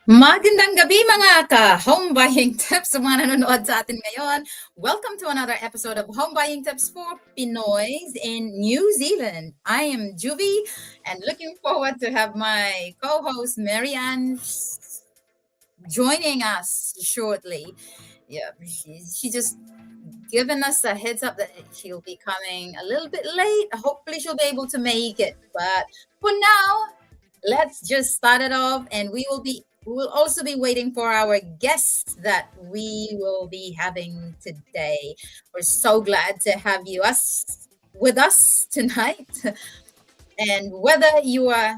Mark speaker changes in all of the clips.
Speaker 1: Magandang gabi mga ka-home buying tips sa mga nanonood sa atin ngayon. Welcome to another episode of Home Buying Tips for Pinoys in New Zealand. I am Juvie and looking forward to have my co-host Marianne joining us shortly. Yeah, she just given us a heads up that she'll be coming a little bit late. Hopefully she'll be able to make it. But for now, let's just start it off and we will also be waiting for our guests that we will be having today. We're so glad to have you us with us tonight. And whether you are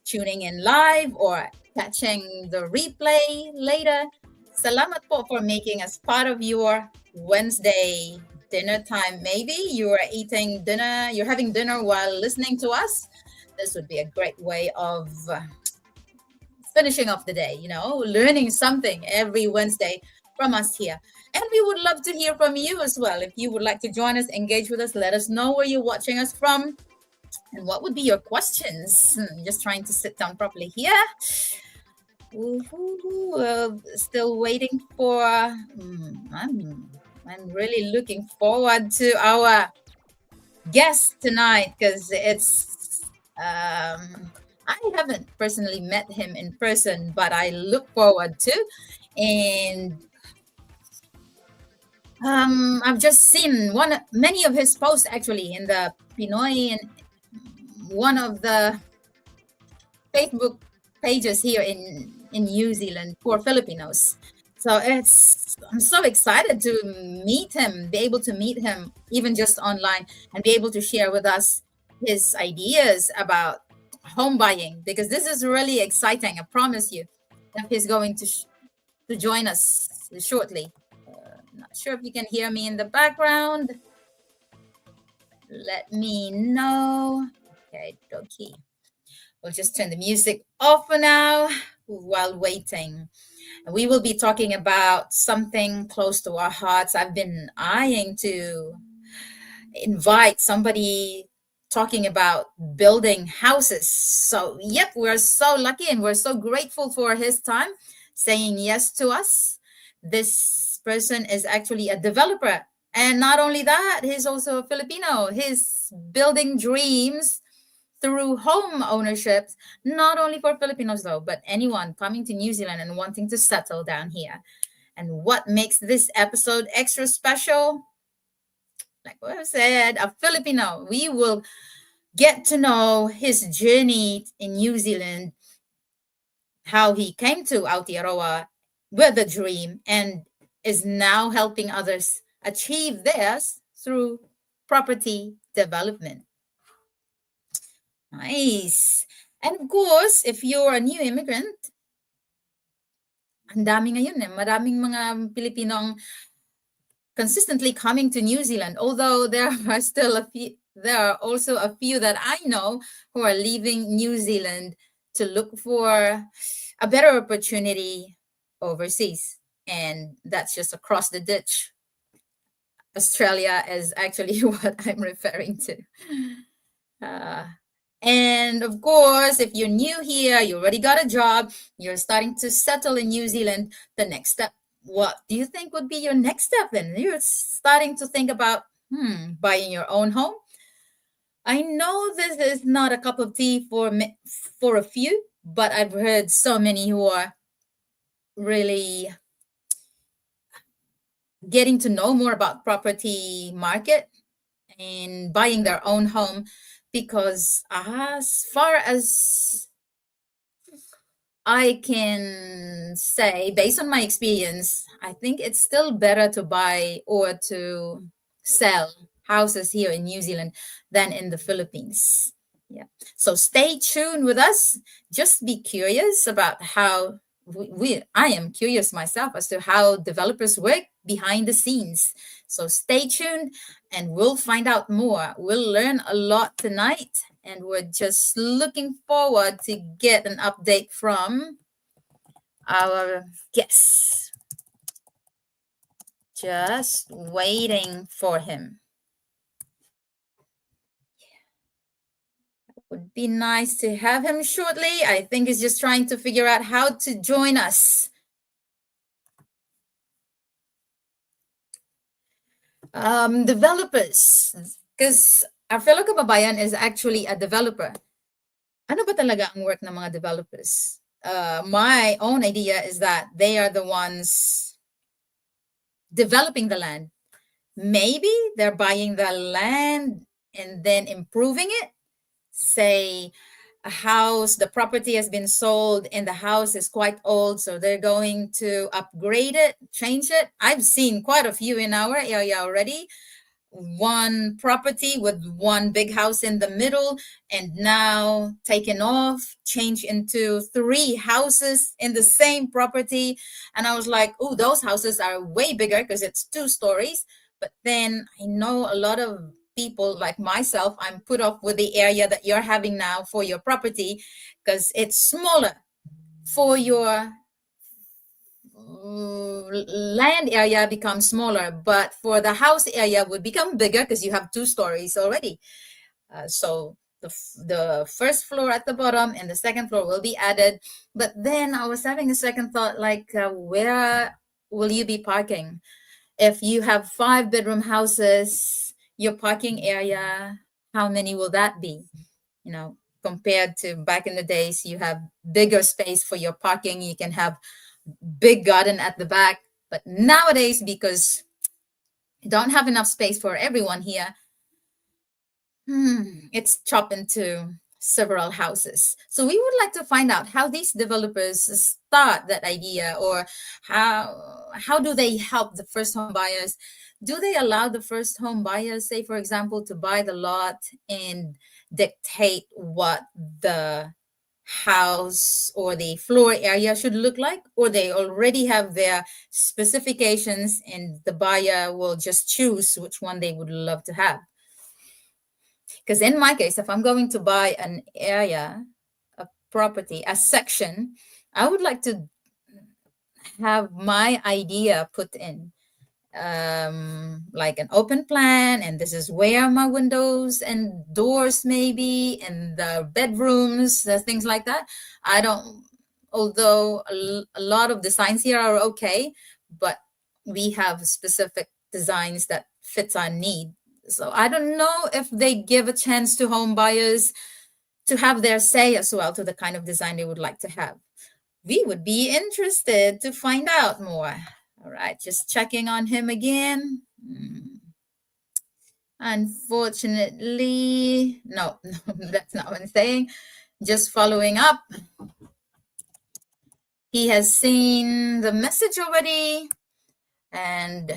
Speaker 1: tuning in live or catching the replay later, salamat po for making us part of your Wednesday dinner time. Maybe you are eating dinner, you're having dinner while listening to us. This would be a great way of finishing off the day, learning something every Wednesday from us here. And we would love to hear from you as well. If you would like to join us, engage with us, let us know where you're watching us from and what would be your questions. Just trying to sit down properly here. Still waiting for. I'm really looking forward to our guest tonight because it's. I haven't personally met him in person, but I look forward to. And I've just seen many of his posts actually in the Pinoy and one of the Facebook pages here in New Zealand for Filipinos. So I'm so excited to meet him, be able to meet him even just online and be able to share with us his ideas about home buying because this is really exciting. I promise you that he's going to join us shortly. Not sure if you can hear me in the background. Let me know. Okay. We'll just turn the music off for now while waiting. We will be talking about something close to our hearts. I've been eyeing to invite somebody talking about building houses. So, yep, we're so lucky and we're so grateful for his time saying yes to us. This person is actually a developer. And not only that, he's also a Filipino. He's building dreams through home ownership, not only for Filipinos though, but anyone coming to New Zealand and wanting to settle down here. And what makes this episode extra special? Like what I said, a Filipino. We will get to know his journey in New Zealand, how he came to Aotearoa with a dream and is now helping others achieve theirs through property development. Nice. And of course, if you're a new immigrant, ang dami ngayon eh. Maraming mga Pilipino ang consistently coming to New Zealand, although there are also a few that I know who are leaving New Zealand to look for a better opportunity overseas. And that's just across the ditch. Australia is actually what I'm referring to. And of course, if you're new here, you already got a job, you're starting to settle in New Zealand, the next step, what do you think would be your next step then? You're starting to think about buying your own home. I know this is not a cup of tea for a few, but I've heard so many who are really getting to know more about property market and buying their own home because as far as I can say, based on my experience, I think it's still better to buy or to sell houses here in New Zealand than in the Philippines. Yeah. So stay tuned with us. Just be curious about how I am curious myself as to how developers work behind the scenes. So stay tuned and we'll find out more. We'll learn a lot tonight and we're just looking forward to get an update from our guests. Just waiting for him. Would be nice to have him shortly. I think he's just trying to figure out how to join us. Developers, because our fellow kababayan is actually a developer. Ano ba talaga ang work ng mga developers? My own idea is that they are the ones developing the land. Maybe they're buying the land and then improving it. Say a house, the property has been sold and the house is quite old, so they're going to upgrade it, change it. I've seen quite a few in our area already. One property with one big house in the middle, and now taken off, changed into three houses in the same property. And I was like, oh, those houses are way bigger because it's 2 stories. But then I know a lot of people like myself, I'm put off with the area that you're having now for your property because it's smaller. For your land area becomes smaller, but for the house area would become bigger because you have 2 stories already. So the first floor at the bottom and the second floor will be added. But then I was having a second thought, like, where will you be parking? If you have 5 bedroom houses, your parking area, how many will that be? You know, compared to back in the days, you have bigger space for your parking. You can have big garden at the back. But nowadays, because you don't have enough space for everyone here, it's chopped into several houses. So we would like to find out how these developers start that idea, or how do they help the first home buyers? Do they allow the first home buyers, say for example, to buy the lot and dictate what the house or the floor area should look like, or they already have their specifications and the buyer will just choose which one they would love to have? Because in my case, if I'm going to buy an area, a property, a section, I would like to have my idea put in, like an open plan, and this is where my windows and doors maybe, and the bedrooms, the things like that. I don't, although a lot of designs here are okay, but we have specific designs that fits our need. So I don't know if they give a chance to home buyers to have their say as well to the kind of design they would like to have. We would be interested to find out more. All right, just checking on him again. Unfortunately, no, that's not what I'm saying. Just following up. He has seen the message already, and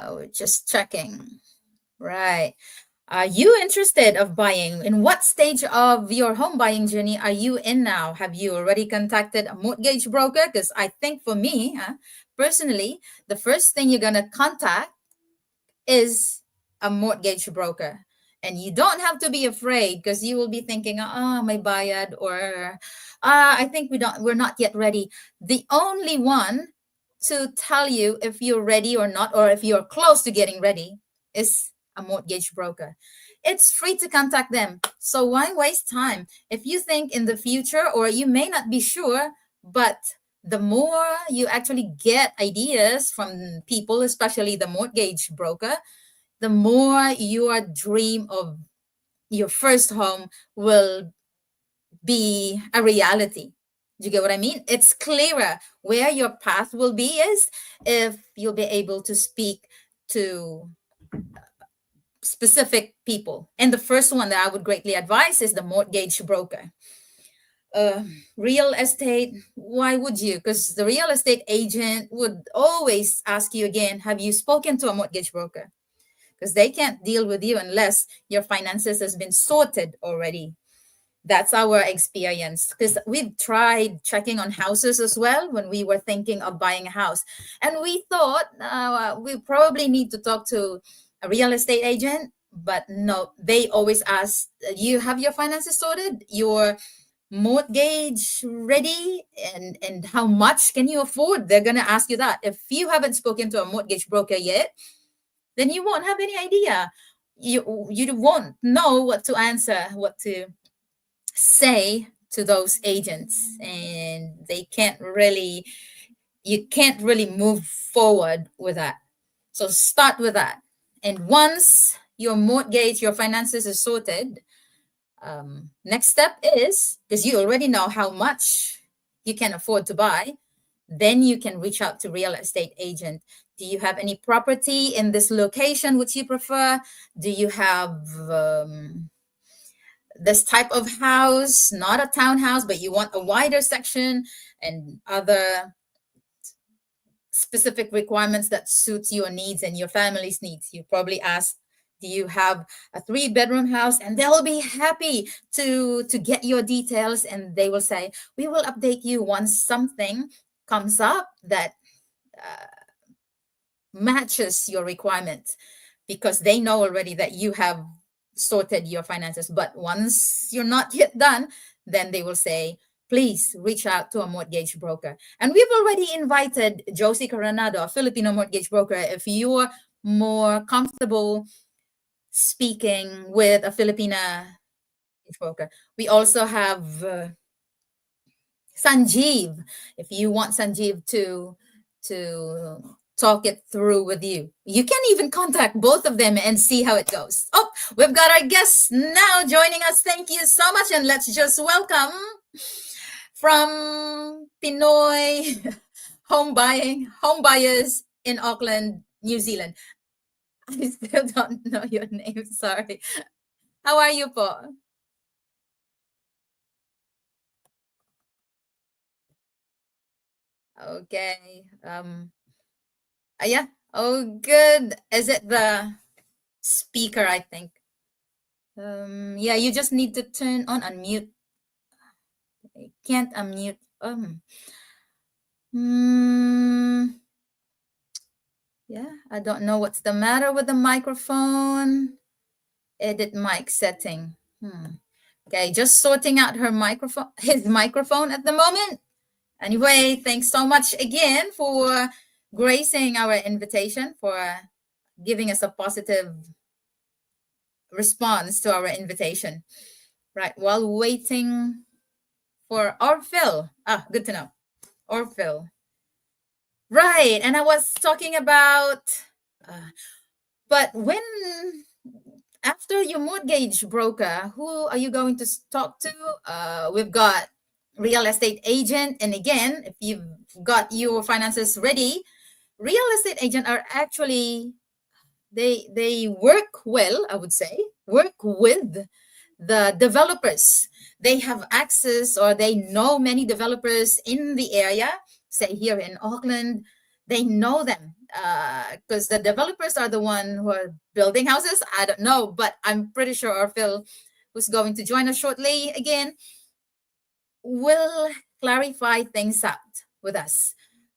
Speaker 1: we're just checking. Right. Are you interested of buying? In what stage of your home buying journey are you in now? Have you already contacted a mortgage broker? Because I think for me, personally, the first thing you're gonna contact is a mortgage broker. And you don't have to be afraid, because you will be thinking, oh, my bayad, or I think we're not yet ready. The only one to tell you if you're ready or not, or if you're close to getting ready, is a mortgage broker. It's free to contact them. So why waste time? If you think in the future, or you may not be sure, but the more you actually get ideas from people, especially the mortgage broker, the more your dream of your first home will be a reality. Do you get what I mean? It's clearer where your path will be is if you'll be able to speak to specific people. And the first one that I would greatly advise is the mortgage broker. Real estate, why would you? Because the real estate agent would always ask you again, have you spoken to a mortgage broker? Because they can't deal with you unless your finances has been sorted already. That's our experience, because we've tried checking on houses as well when we were thinking of buying a house, and we thought we probably need to talk to a real estate agent, but no, they always ask, you have your finances sorted, your mortgage ready, and how much can you afford? They're going to ask you that. If you haven't spoken to a mortgage broker yet, then you won't have any idea you won't know what to answer, what to say to those agents, and they can't really you can't really move forward with that. So start with that. And once your mortgage, your finances is sorted, next step is, because you already know how much you can afford to buy, then you can reach out to real estate agent. Do you have any property in this location which you prefer? Do you have this type of house, not a townhouse, but you want a wider section and other specific requirements that suits your needs and your family's needs? You probably ask, do you have a 3-bedroom house? And they'll be happy to get your details, and they will say, we will update you once something comes up that matches your requirements, because they know already that you have sorted your finances. But once you're not yet done, then they will say, please reach out to a mortgage broker. And we've already invited Josie Coronado, a Filipino mortgage broker. If you're more comfortable speaking with a Filipina mortgage broker, we also have Sanjeev. If you want Sanjeev to talk it through with you, you can even contact both of them and see how it goes. Oh, we've got our guests now joining us. Thank you so much, and let's just welcome from Pinoy home buyers in Auckland, New Zealand. I still don't know your name. Sorry. How are you, po? Okay. Yeah. Oh, good. Is it the speaker? I think. Yeah. You just need to turn on unmute. I can't unmute. Hmm. Yeah. I don't know what's the matter with the microphone. Edit mic setting. Okay. Just sorting out her microphone. His microphone at the moment. Anyway, thanks so much again for gracing our invitation, for giving us a positive response to our invitation. Right, while waiting for Orphil. Ah, good to know. Orphil. Right, and I was talking about, uh, but when, after your mortgage broker, who are you going to talk to? We've got real estate agent. And again, if you've got your finances ready, real estate agent are actually, they work well, I would say, work with the developers. They have access, or they know many developers in the area, say here in Auckland. They know them because the developers are the one who are building houses. I don't know, but I'm pretty sure our Phil, who's going to join us shortly again, will clarify things out with us.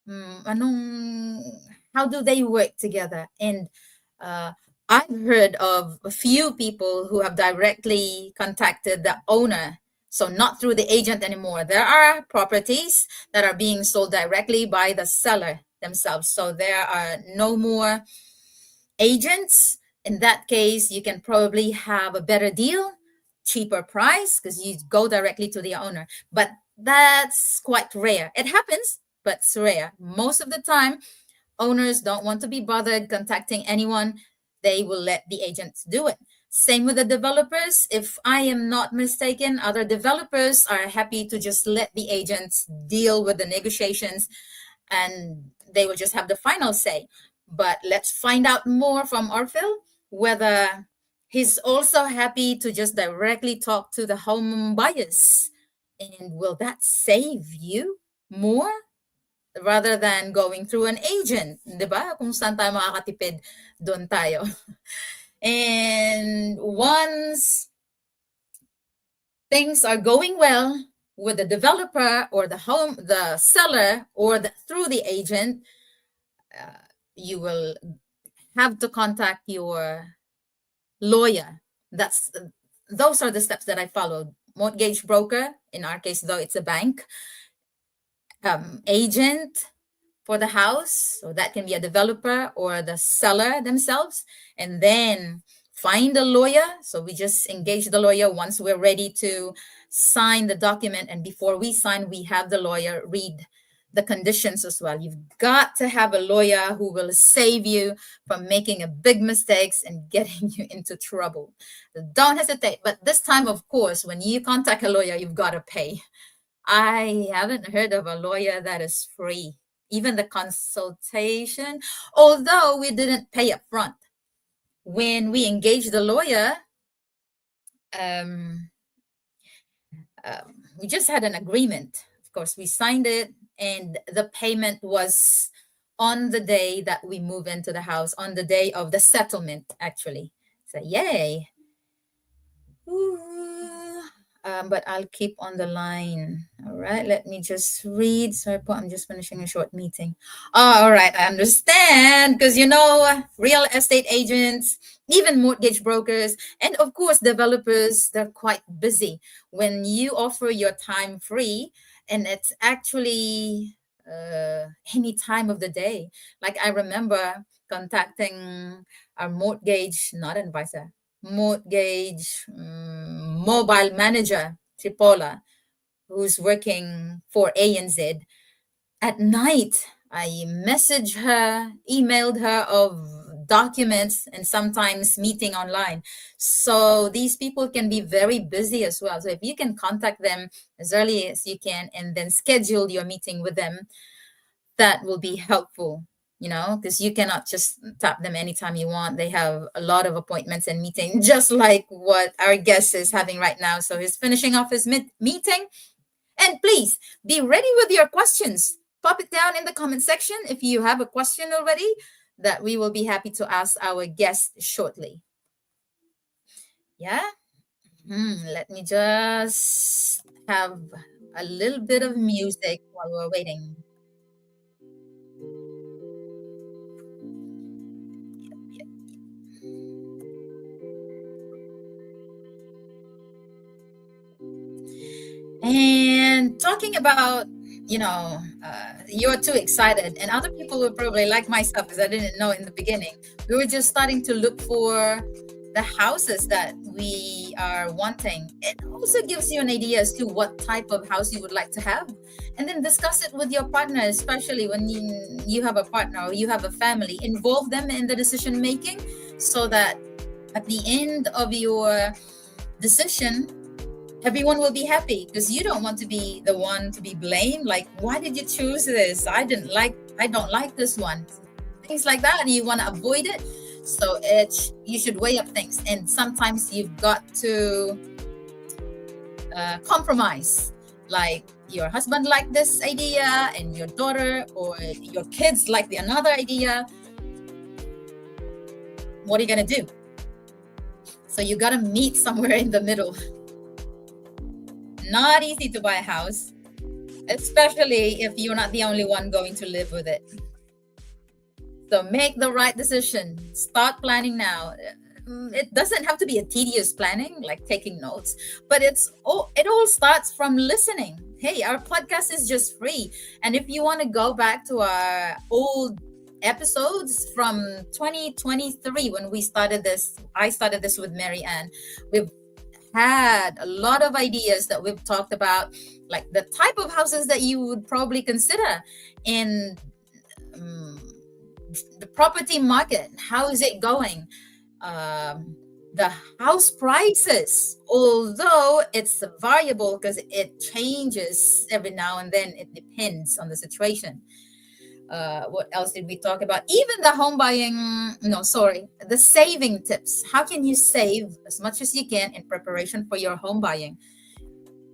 Speaker 1: How do they work together? And uh, I've heard of a few people who have directly contacted the owner. So not through the agent anymore. There are properties that are being sold directly by the seller themselves. So there are no more agents. In that case, you can probably have a better deal, cheaper price, because you go directly to the owner. But that's quite rare. It happens, but it's rare. Most of the time, owners don't want to be bothered contacting anyone. They will let the agents do it. Same with the developers. If I am not mistaken, other developers are happy to just let the agents deal with the negotiations, and they will just have the final say. But let's find out more from Orphil, whether he's also happy to just directly talk to the home buyers. And will that save you more rather than going through an agent? 'Di ba? Kung saan tayo makakatipid, doon tayo. And once things are going well with the developer or the seller, or through the agent, you will have to contact your lawyer. Those are the steps that I followed. Mortgage broker, in our case, though it's a bank, agent for the house, so that can be a developer or the seller themselves, and then find a lawyer. So we just engage the lawyer once we're ready to sign the document. And before we sign, we have the lawyer read the conditions as well. You've got to have a lawyer who will save you from making a big mistakes and getting you into trouble. Don't hesitate. But this time, of course, when you contact a lawyer, you've got to pay. I haven't heard of a lawyer that is free, even the consultation, although we didn't pay up front. When we engaged the lawyer, um, we just had an agreement. Of course, we signed it, and the payment was on the day that we move into the house, on the day of the settlement, actually. So, yay. Ooh. But I'll keep on the line. All right, let me just read. Sorry po, I'm just finishing a short meeting. Oh, all right, I understand. Because, real estate agents, even mortgage brokers, and of course, developers, they're quite busy. When you offer your time free, and it's actually any time of the day. Like I remember contacting our mortgage, not advisor, mortgage mobile manager, Tripola, who's working for ANZ. At night, I messaged her, emailed her of documents, and sometimes meeting online. So these people can be very busy as well. So if you can contact them as early as you can and then schedule your meeting with them, that will be helpful, because you cannot just tap them anytime you want. They have a lot of appointments and meetings, just like what our guest is having right now. So he's finishing off his meeting. And please be ready with your questions. Pop it down in the comment section if you have a question already, that we will be happy to ask our guest shortly. Yeah. Let me just have a little bit of music while we're waiting. And talking about, you're too excited, and other people will probably like myself, because I didn't know in the beginning. We were just starting to look for the houses that we are wanting. It also gives you an idea as to what type of house you would like to have, and then discuss it with your partner, especially when you have a partner or you have a family. Involve them in the decision making, so that at the end of your decision, everyone will be happy, because you don't want to be the one to be blamed. Like, why did you choose this? I don't like this one. Things like that. And you want to avoid it. So you should weigh up things. And sometimes you've got to compromise. Like, your husband liked this idea, and your daughter or your kids like the another idea. What are you going to do? So you got to meet somewhere in the middle. Not easy to buy a house, especially if you're not the only one going to live with it. So make the right decision. Start planning now. It doesn't have to be a tedious planning, like taking notes, but it all starts from listening. Hey, our podcast is just free. And if you want to go back to our old episodes from 2023, when we started this, I started this with Mary Ann. We've had a lot of ideas that we've talked about, like the type of houses that you would probably consider in the property market. How is it going? The house prices, although it's variable because it changes every now and then, it depends on the situation. What else did we talk about? Even the home buying, the saving tips. How can you save as much as you can in preparation for your home buying?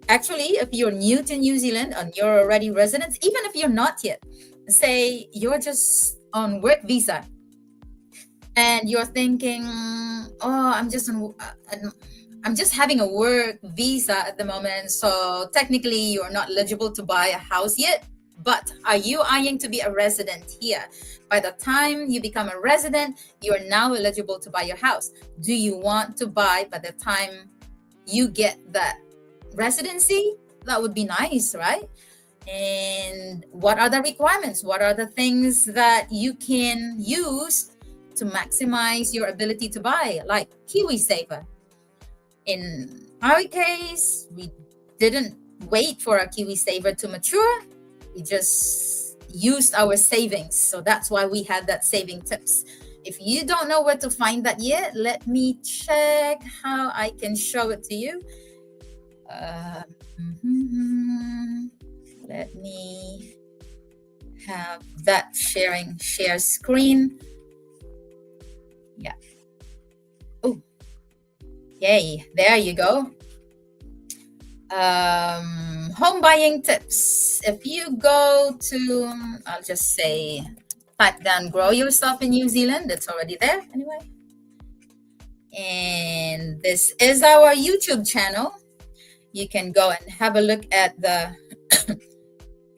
Speaker 1: Actually, if you're new to New Zealand and you're already resident, even if you're not yet, say you're just on work visa and you're thinking, oh, I'm just having a work visa at the moment, so technically you're not eligible to buy a house yet. But are you eyeing to be a resident here? By the time you become a resident, you are now eligible to buy your house. Do you want to buy by the time you get that residency? That would be nice, right? And what are the requirements? What are the things that you can use to maximize your ability to buy, like Kiwi Saver. In our case, we didn't wait for our Kiwi Saver to mature. We just used our savings. So that's why we had that saving tips. If you don't know where to find that yet, let me check how I can show it to you. Uh, mhm. Let me have that share screen. Yeah. Oh, yay. There you go. Home buying tips. If you go to, I'll just say, type down grow yourself in New Zealand. It's already there anyway. And this is our YouTube channel. You can go and have a look at the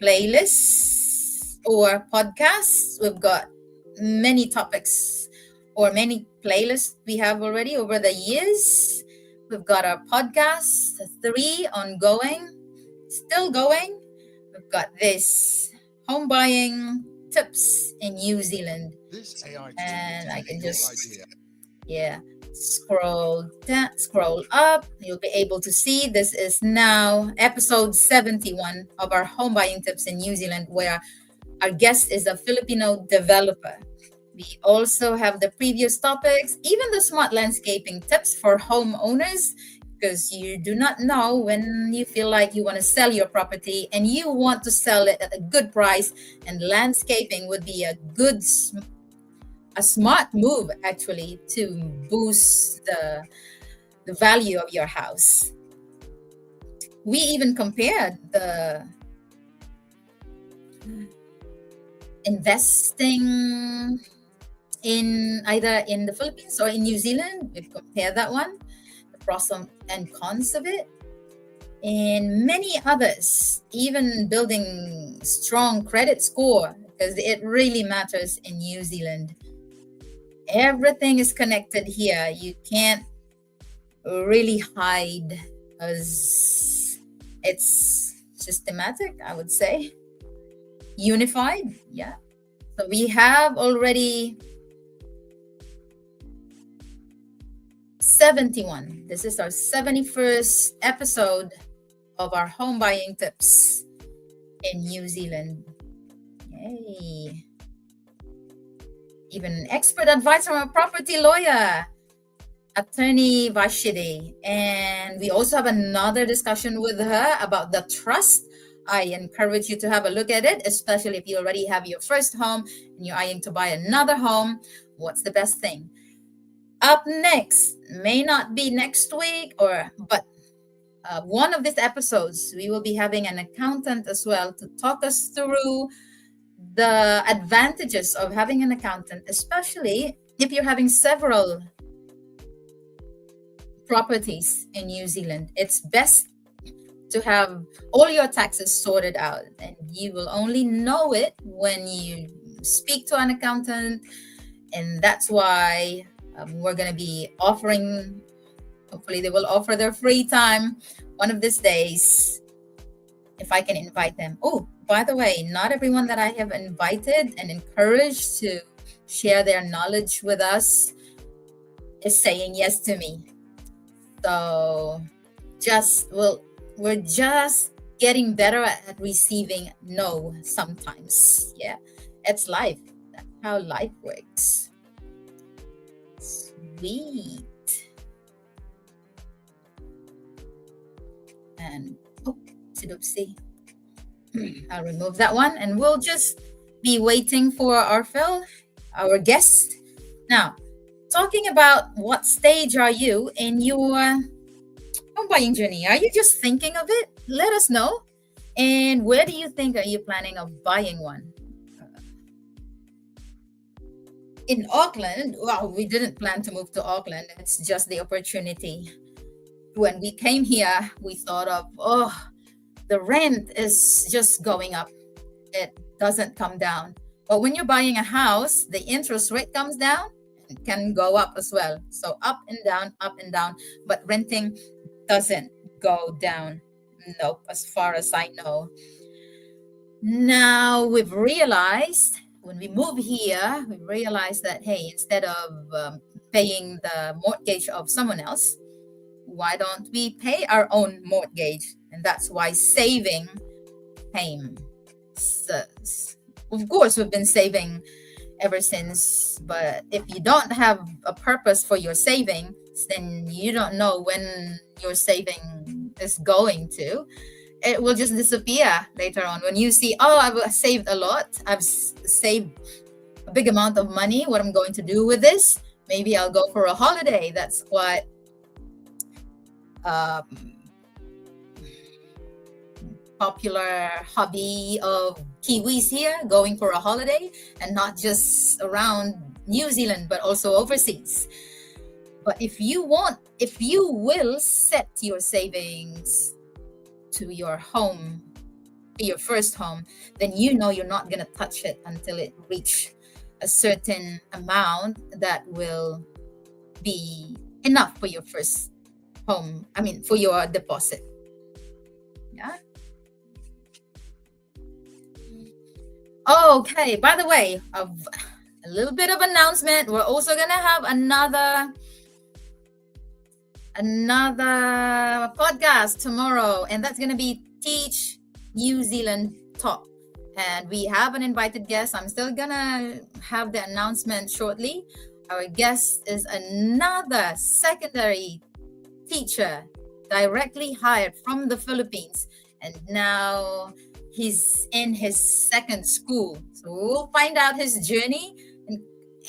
Speaker 1: playlists or podcasts. We've got many topics or many playlists we have already over the years. We've got our podcast, 3 ongoing, still going. We've got this home buying tips in New Zealand. And I can just, scroll down, scroll up. You'll be able to see this is now episode 71 of our home buying tips in New Zealand, where our guest is a Filipino developer. We also have the previous topics, even the smart landscaping tips for homeowners, because you do not know when you feel like you want to sell your property and you want to sell it at a good price, and landscaping would be a smart move actually to boost the value of your house. We even compared the investing in either in the Philippines or in New Zealand. We've compared that one, the pros and cons of it, and many others, even building strong credit score, because it really matters in New Zealand. Everything is connected here. You can't really hide, as it's systematic, I would say. Unified, yeah. So we have already 71. This is our 71st episode of our home buying tips in New Zealand. Yay. Even expert advice from a property lawyer, attorney Vashidi. And we also have another discussion with her about the trust. I encourage you to have a look at it, especially if you already have your first home and you're eyeing to buy another home. What's the best thing? Up next, may not be next week, but one of these episodes, we will be having an accountant as well to talk us through the advantages of having an accountant, especially if you're having several properties in New Zealand. It's best to have all your taxes sorted out, and you will only know it when you speak to an accountant. And that's why we're going to be offering, hopefully they will offer their free time one of these days, if I can invite them. Oh, by the way, not everyone that I have invited and encouraged to share their knowledge with us is saying yes to me. So we're just getting better at receiving no sometimes. Yeah, it's life. That's how life works. Sweet. And oopsie. I'll remove that one, and we'll just be waiting for our guest. Now, talking about what stage are you in your home buying journey? Are you just thinking of it? Let us know. And where do you think are you planning of buying one? In Auckland, well, we didn't plan to move to Auckland. It's just the opportunity. When we came here, we thought of, the rent is just going up. It doesn't come down. But when you're buying a house, the interest rate comes down and can go up as well. So up and down, but renting doesn't go down. Nope, as far as I know. Now we've realized when we move here, we realize that, hey, instead of paying the mortgage of someone else, why don't we pay our own mortgage? And that's why saving came. So, of course, we've been saving ever since, but if you don't have a purpose for your savings, then you don't know when your saving is going to. It will just disappear later on when you see, oh, I've saved a lot. I've saved a big amount of money. What I'm going to do with this? Maybe I'll go for a holiday. That's what um, popular hobby of Kiwis here, going for a holiday, and not just around New Zealand, but also overseas. But if you will set your savings to your home, to your first home, then you know you're not going to touch it until it reach a certain amount that will be enough for your first home. I mean, for your deposit. Yeah. Okay. By the way, a little bit of announcement. We're also gonna have another podcast tomorrow, and that's gonna be Teach New Zealand Talk. And we have an invited guest. I'm still gonna have the announcement shortly. Our guest is another secondary teacher directly hired from the Philippines, and now he's in his second school. So we'll find out his journey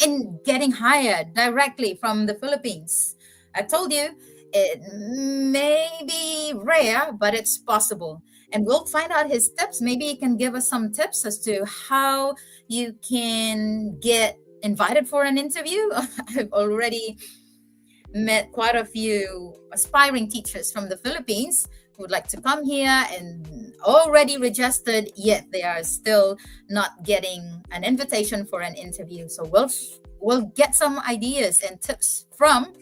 Speaker 1: in getting hired directly from the Philippines. I told you it may be rare, but it's possible. And we'll find out his tips. Maybe he can give us some tips as to how you can get invited for an interview. I've already met quite a few aspiring teachers from the Philippines who would like to come here and already registered, yet they are still not getting an invitation for an interview. So we'll get some ideas and tips from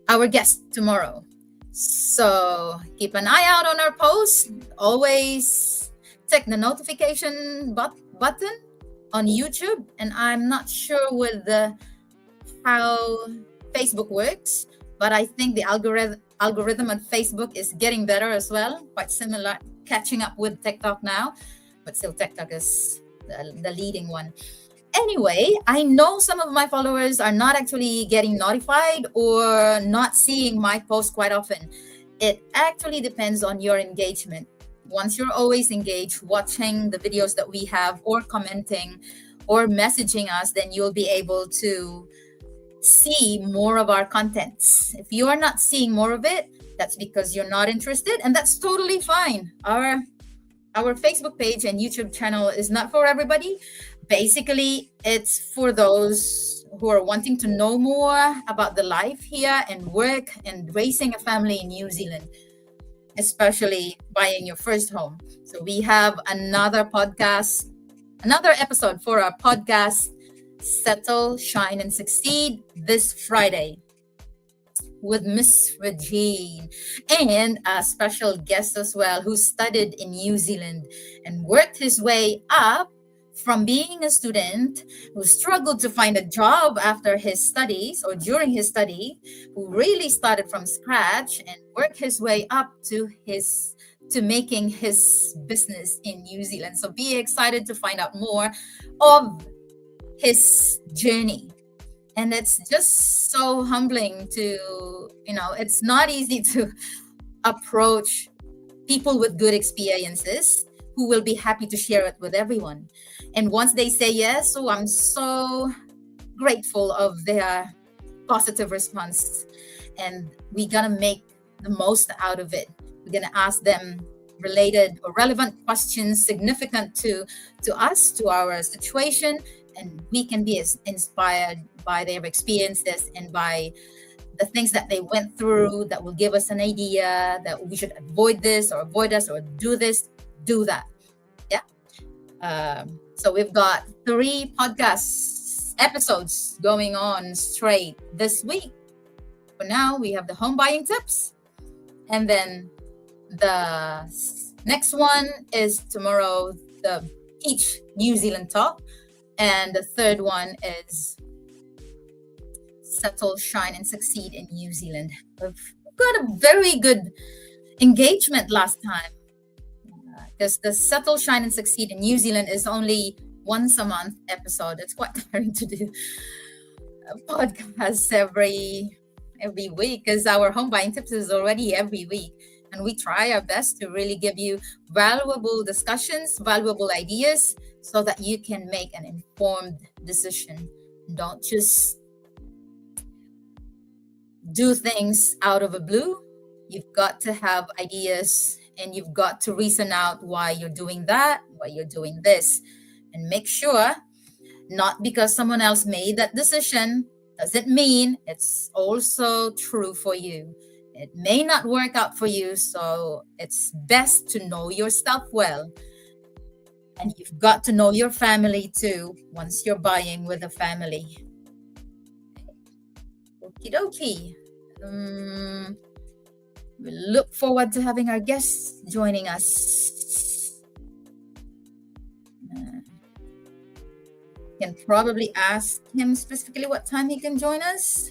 Speaker 1: our guest tomorrow. So keep an eye out on our post. Always check the notification button on YouTube. And I'm not sure with how Facebook works, but I think the algorithm on Facebook is getting better as well. Quite similar, catching up with TikTok now, but still TikTok is the leading one. Anyway, I know some of my followers are not actually getting notified or not seeing my posts quite often. It actually depends on your engagement. Once you're always engaged, watching the videos that we have or commenting or messaging us, then you'll be able to see more of our contents. If you are not seeing more of it, that's because you're not interested, and that's totally fine. Our Facebook page and YouTube channel is not for everybody. Basically, it's for those who are wanting to know more about the life here and work and raising a family in New Zealand, especially buying your first home. So we have another episode for our podcast, Settle, Shine, and Succeed, this Friday with Miss Regine, and a special guest as well who studied in New Zealand and worked his way up from being a student who struggled to find a job after his studies or during his study, who really started from scratch and worked his way up to making his business in New Zealand. So be excited to find out more of his journey. And it's just so humbling to, it's not easy to approach people with good experiences who will be happy to share it with everyone. And once they say yes, so I'm so grateful of their positive response. And we're going to make the most out of it. We're going to ask them related or relevant questions significant to us, to our situation, and we can be inspired by their experiences and by the things that they went through that will give us an idea that we should avoid this or avoid us or do this, do that. Yeah. So we've got 3 podcast episodes going on straight this week. For now, we have the home buying tips. And then the next one is tomorrow, the teach New Zealand talk. And the third one is settle, shine, and succeed in New Zealand. We've got a very good engagement last time because the settle, shine, and succeed in New Zealand is only once a month episode. It's quite tiring to do a podcast every week because our home buying tips is already every week, and we try our best to really give you valuable discussions, valuable ideas, so that you can make an informed decision. Don't just do things out of the blue. You've got to have ideas, and you've got to reason out why you're doing that, why you're doing this, and make sure not because someone else made that decision doesn't mean it's also true for you. It may not work out for you, so it's best to know yourself well. And you've got to know your family too once you're buying with a family. Okie dokie. We look forward to having our guests joining us. Can probably ask him specifically what time he can join us.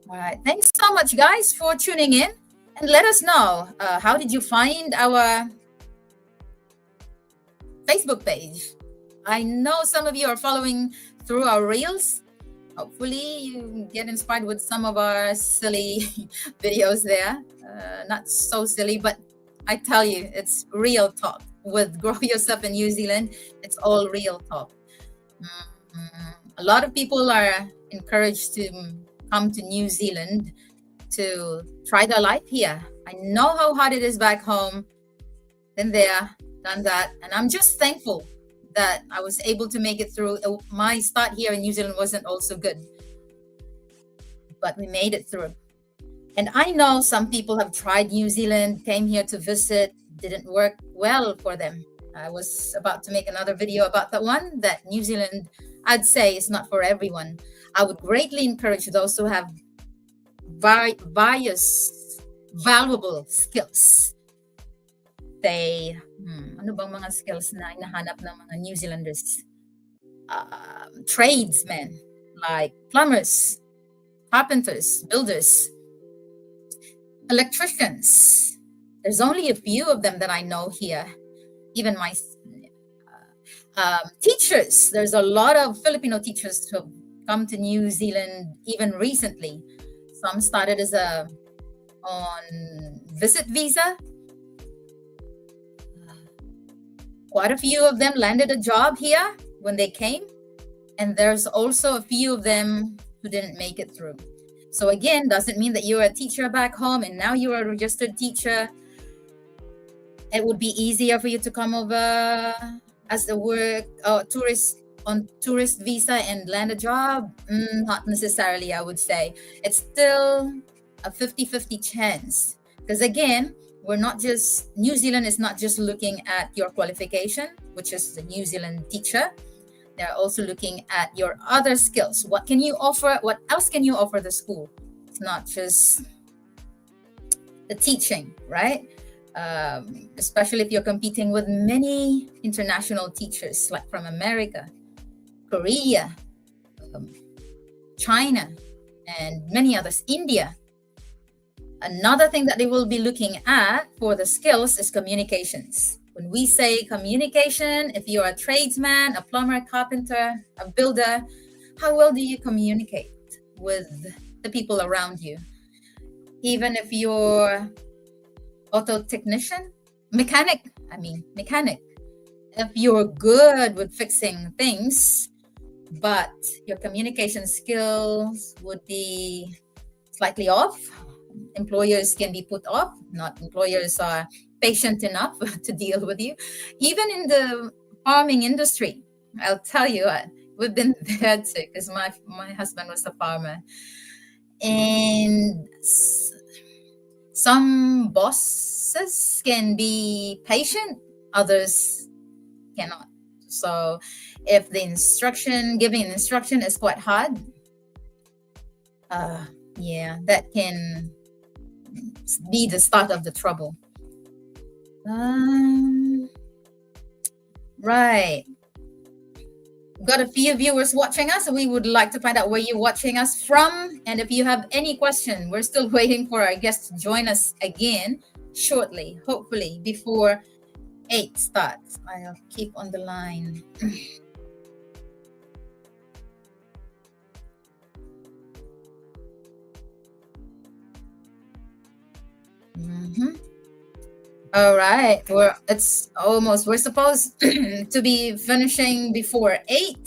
Speaker 1: All right. Thanks so much, guys, for tuning in. And let us know, how did you find our Facebook page? I know some of you are following through our reels. Hopefully you get inspired with some of our silly videos there. Not so silly, but I tell you, it's real talk. With Grow Yourself in New Zealand, it's all real talk. A lot of people are encouraged to come to New Zealand to try their life here. I know how hard it is back home. Been there, done that, and I'm just thankful that I was able to make it through. My start here in New Zealand wasn't also good, but we made it through. And I know some people have tried New Zealand, came here to visit, didn't work well for them. I was about to make another video about that one, that New Zealand, I'd say, is not for everyone. I would greatly encourage those who have various valuable skills. Ano bang mga skills na hinahanap ng mga New Zealanders? Tradesmen, like plumbers, carpenters, builders, electricians. There's only a few of them that I know here. Even my teachers. There's a lot of Filipino teachers who have come to New Zealand even recently. Some started as on visit visa. Quite a few of them landed a job here when they came. And there's also a few of them who didn't make it through. So again, doesn't mean that you're a teacher back home and now you're a registered teacher. It would be easier for you to come over as a tourist on tourist visa and land a job. Not necessarily, I would say. It's still a 50-50 chance. Because again, New Zealand is not just looking at your qualification, which is the New Zealand teacher. They're also looking at your other skills. What can you offer? What else can you offer the school? It's not just the teaching, right? Especially if you're competing with many international teachers, like from America, Korea, China, and many others, India. Another thing that they will be looking at for the skills is communications. When we say communication, if you're a tradesman, a plumber, carpenter, a builder, how well do you communicate with the people around you? Even if you're auto technician, mechanic. If you're good with fixing things, but your communication skills would be slightly off, employers can be put off. Not employers are patient enough to deal with you. Even in the farming industry, I'll tell you what, we've been there too, because my husband was a farmer. And some bosses can be patient, others cannot. So if giving an instruction is quite hard, that can be the start of the trouble. Right. Got a few viewers watching us, and we would like to find out where you're watching us from. And if you have any question, we're still waiting for our guest to join us again shortly, hopefully before 8 starts. I'll keep on the line. Mhm. All right. We're supposed to be finishing before 8.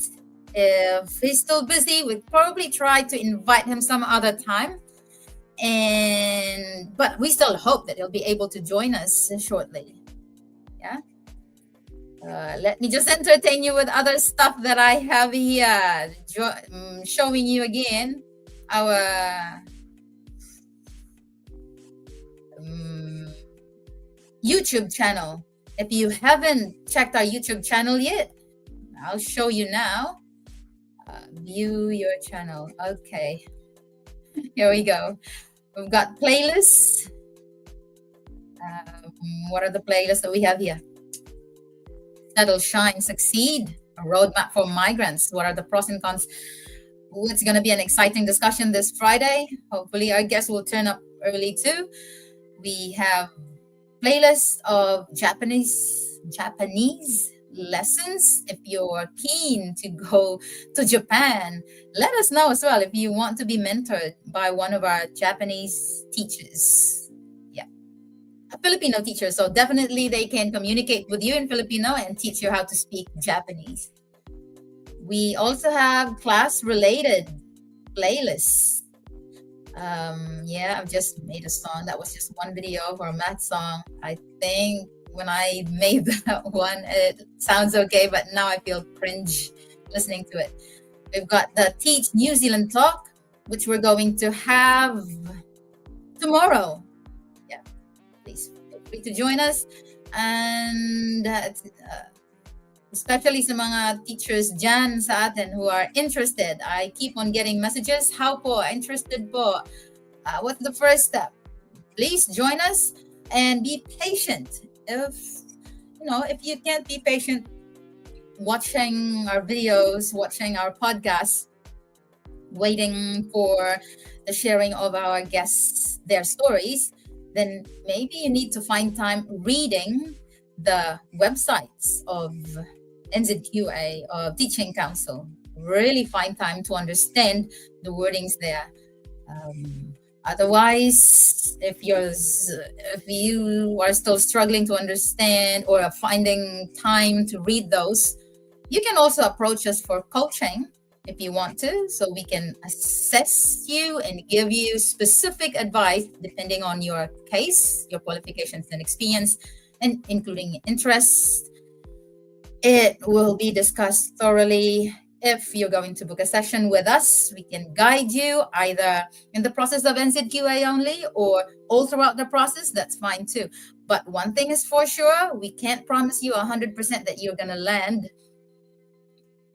Speaker 1: If he's still busy, we'd probably try to invite him some other time. But we still hope that he'll be able to join us shortly. Yeah. Let me just entertain you with other stuff that I have here. Showing you again our um, YouTube channel. If you haven't checked our YouTube channel yet, I'll show you now. View your channel. Okay, here we go. We've got playlists. What are the playlists that we have here? Settle, shine, succeed. A roadmap for migrants. What are the pros and cons? Ooh, it's going to be an exciting discussion this Friday. Hopefully, our guests will turn up early too. We have playlists of Japanese lessons. If you're keen to go to Japan, let us know as well if you want to be mentored by one of our Japanese teachers. Yeah, a Filipino teacher. So definitely they can communicate with you in Filipino and teach you how to speak Japanese. We also have class related playlists. Yeah, I've just made a song. That was just one video for a math song. I think when I made that one, it sounds okay, but now I feel cringe listening to it. We've got the Teach New Zealand Talk, which we're going to have tomorrow. Yeah, please feel free to join us. And especially sa mga teachers dyan sa atin who are interested. I keep on getting messages. How po? Interested po? What's the first step? Please join us and be patient. If you can't be patient watching our videos, watching our podcasts, waiting for the sharing of our guests, their stories, then maybe you need to find time reading the websites of NZQA, of Teaching Council. Really find time to understand the wordings there. Otherwise, if you are still struggling to understand or are finding time to read those, you can also approach us for coaching if you want to, so we can assess you and give you specific advice depending on your case, your qualifications and experience, and including interest. It will be discussed thoroughly. If you're going to book a session with us, we can guide you either in the process of NZQA only or all throughout the process. That's fine too. But one thing is for sure, we can't promise you 100% that you're going to land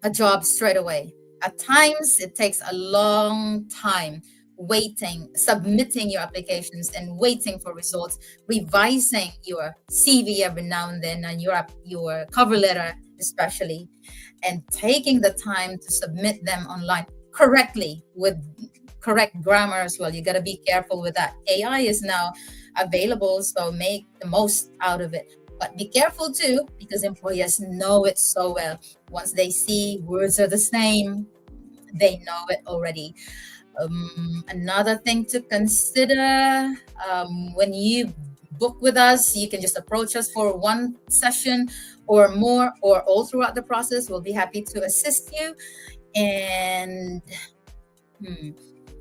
Speaker 1: a job straight away. At times, it takes a long time waiting, submitting your applications and waiting for results, revising your CV every now and then, and your cover letter especially, and taking the time to submit them online correctly with correct grammar as well. You got to be careful with that. AI is now available, so make the most out of it. But be careful too, because employers know it so well. Once they see words are the same, they know it already. Another thing to consider, when you book with us, you can just approach us for one session or more, or all throughout the process. We'll be happy to assist you and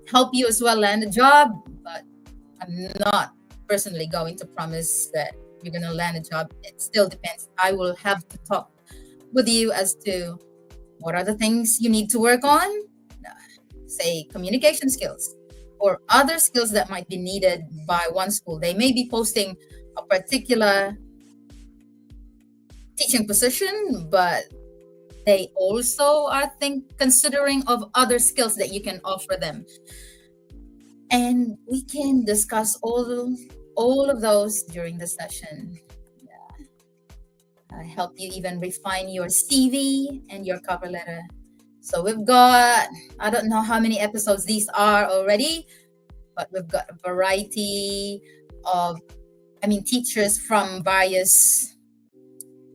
Speaker 1: help you as well land a job. But I'm not personally going to promise that you're going to land a job. It still depends. I will have to talk with you as to what are the things you need to work on, say communication skills or other skills that might be needed by one school. They may be posting a particular teaching position, but they also are considering of other skills that you can offer them. And we can discuss all of those during the session. Yeah. help you even refine your CV and your cover letter. So we've got, I don't know how many episodes these are already, but we've got a variety of, teachers from various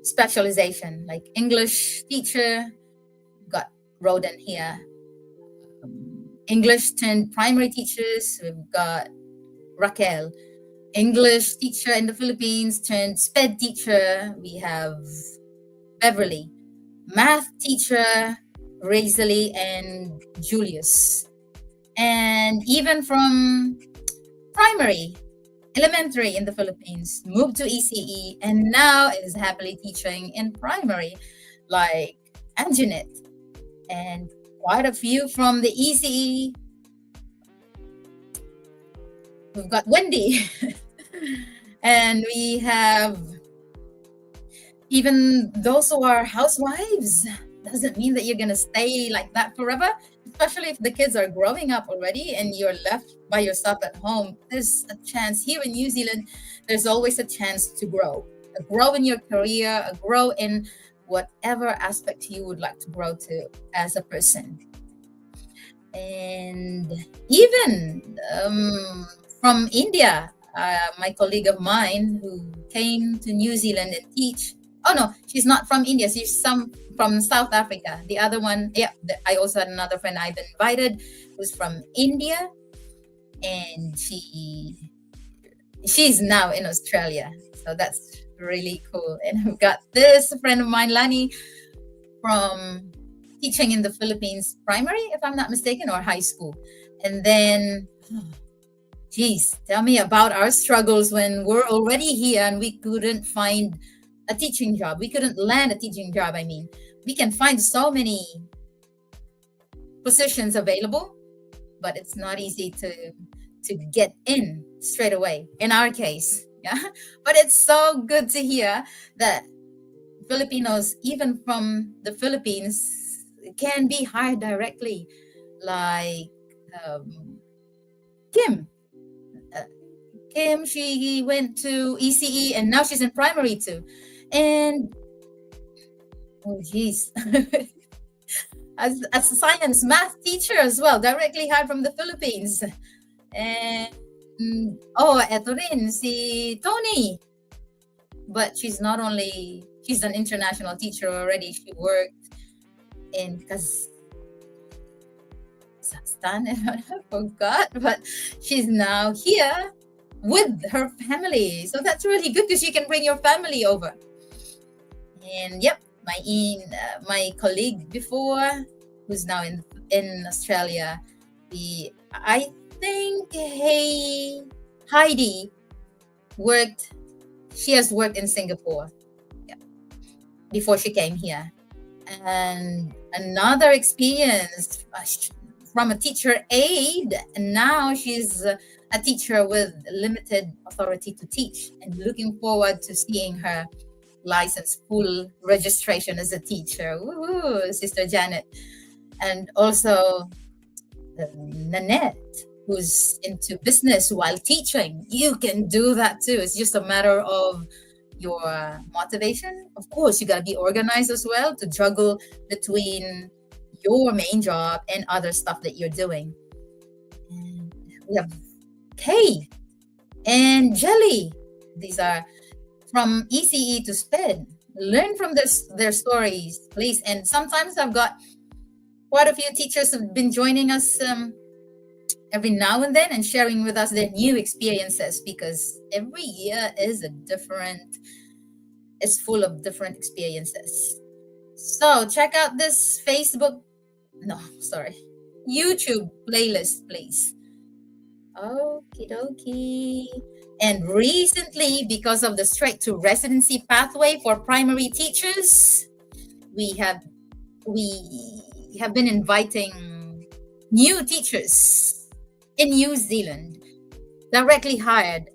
Speaker 1: specialization, like English teacher, got Roden here. English 10 primary teachers, we've got Raquel. English teacher in the Philippines turned SPED teacher, we have Beverly. Math teacher, Razali and Julius. And even from primary, elementary in the Philippines, moved to ECE, and now is happily teaching in primary, like Anjanette. And quite a few from the ECE. We've got Wendy. And we have even those who are housewives. Doesn't mean that you're going to stay like that forever, especially if the kids are growing up already and you're left by yourself at home. There's a chance here in New Zealand, there's always a chance to grow in your career, grow in whatever aspect you would like to grow to as a person. And even from India, my colleague of mine who came to New Zealand and teach. Oh no, she's not from India. She's from South Africa. The other one, I also had another friend I've invited who's from India, and she's now in Australia. So that's really cool. And I've got this friend of mine, Lani, from teaching in the Philippines, primary, if I'm not mistaken, or high school. And then, geez, tell me about our struggles when we're already here and we couldn't find a teaching job. We couldn't land a teaching job. We can find so many positions available, but it's not easy to get in straight away in our case. Yeah. But it's so good to hear that Filipinos, even from the Philippines, can be hired directly, like Kim. Kim, she went to ECE and now she's in primary too. And oh geez, as a science math teacher as well, directly hired from the Philippines. And eto rin si Tony. But she's an international teacher already. She worked in Kazakhstan, I forgot, but she's now here with her family. So that's really good because you can bring your family over. And yep, my colleague before, who's now in Australia, I think Heidi she has worked in Singapore, before she came here. And another experience from a teacher aide, and now she's a teacher with limited authority to teach, and looking forward to seeing her license full registration as a teacher. Woo-hoo, Sister Janet. And also Nanette, who's into business while teaching. You can do that too. It's just a matter of your motivation. Of course, you got to be organized as well to juggle between your main job and other stuff that you're doing. And we have Kay and Jelly. These are from ECE to SPED. Learn from their stories, please. And sometimes I've got quite a few teachers who've been joining us every now and then and sharing with us their new experiences, because every year is full of different experiences. So check out this YouTube playlist, please. Okie dokie. And recently, because of the straight to residency pathway for primary teachers, we have been inviting new teachers in New Zealand, directly hired.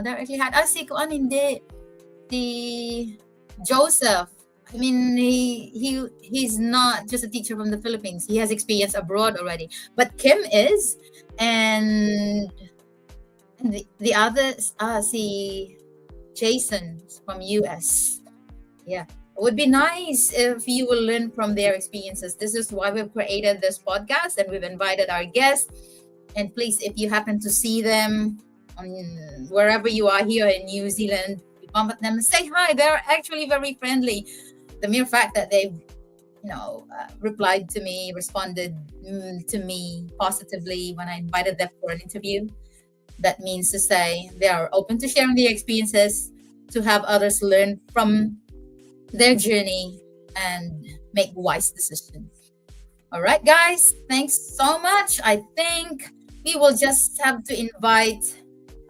Speaker 1: Directly hired. Si ko hindi. Si Joseph. I mean, he's not just a teacher from the Philippines. He has experience abroad already. But Kim is, and the others, si Jason from US. Yeah. It would be nice if you will learn from their experiences. This is why we've created this podcast and we've invited our guests. And please, if you happen to see them on wherever you are here in New Zealand, you bump at them and say hi. They're actually very friendly. The mere fact that they've replied to me, responded to me positively when I invited them for an interview. That means to say they are open to sharing their experiences, to have others learn from their journey and make wise decisions. All right, guys, thanks so much. I think we will just have to invite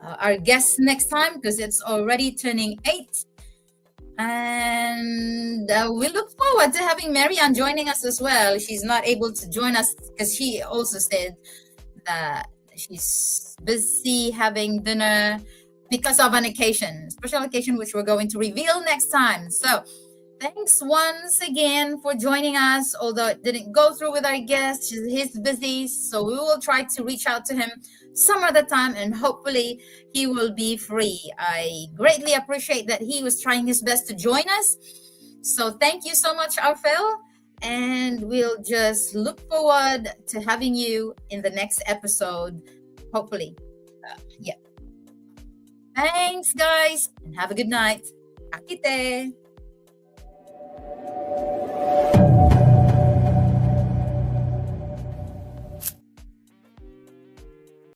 Speaker 1: our guests next time because it's already turning 8. And we look forward to having Marianne joining us as well. She's not able to join us because she also said that she's busy having dinner because of an occasion, special occasion, which we're going to reveal next time. So thanks once again for joining us. Although it didn't go through with our guest, he's busy. So we will try to reach out to him some other time and hopefully he will be free. I greatly appreciate that he was trying his best to join us. So thank you so much, Arfel. And we'll just look forward to having you in the next episode, hopefully. Yeah. Thanks, guys, and have a good night. Akite.